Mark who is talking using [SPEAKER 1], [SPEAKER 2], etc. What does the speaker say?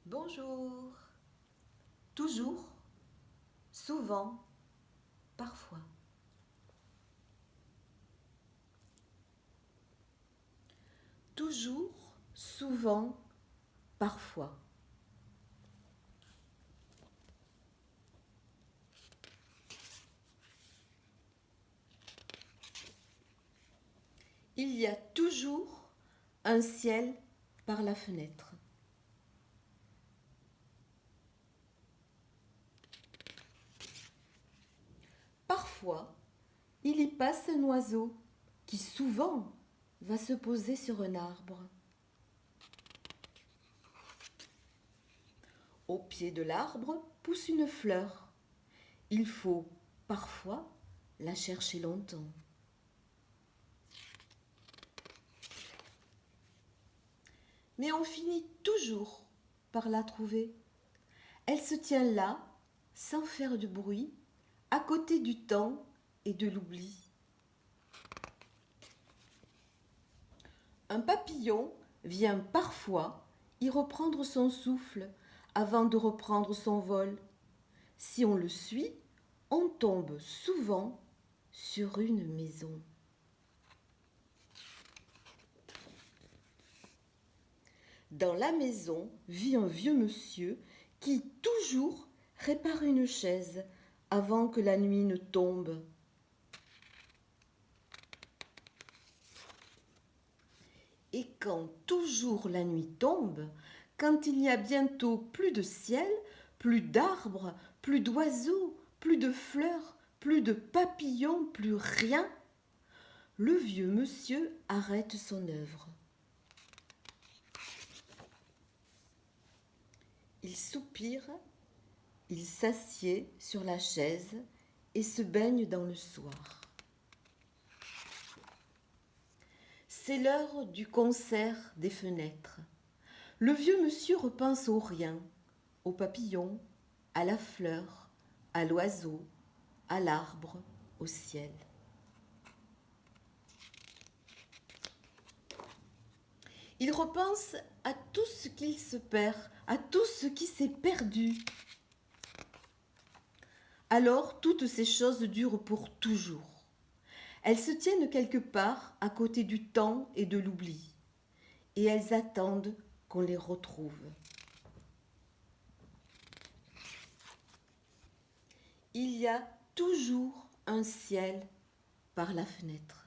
[SPEAKER 1] Bonjour. Toujours, souvent, parfois. Toujours, souvent, parfois. Il y a toujours un ciel par la fenêtre. Parfois, il y passe un oiseau qui souvent va se poser sur un arbre. Au pied de l'arbre pousse une fleur. Il faut parfois la chercher longtemps. Mais on finit toujours par la trouver. Elle se tient là, sans faire de bruit, à côté du temps et de l'oubli. Un papillon vient parfois y reprendre son souffle avant de reprendre son vol. Si on le suit, on tombe souvent sur une maison. Dans la maison vit un vieux monsieur qui toujours répare une chaise avant que la nuit ne tombe. Et quand toujours la nuit tombe, quand il n'y a bientôt plus de ciel, plus d'arbres, plus d'oiseaux, plus de fleurs, plus de papillons, plus rien, le vieux monsieur arrête son œuvre. Il soupire, il s'assied sur la chaise et se baigne dans le soir. C'est l'heure du concert des fenêtres. Le vieux monsieur repense au rien, au papillon, à la fleur, à l'oiseau, à l'arbre, au ciel. Il repense à tout ce qu'il se perd, à tout ce qui s'est perdu. Alors toutes ces choses durent pour toujours. Elles se tiennent quelque part à côté du temps et de l'oubli, et elles attendent qu'on les retrouve. Il y a toujours un ciel par la fenêtre.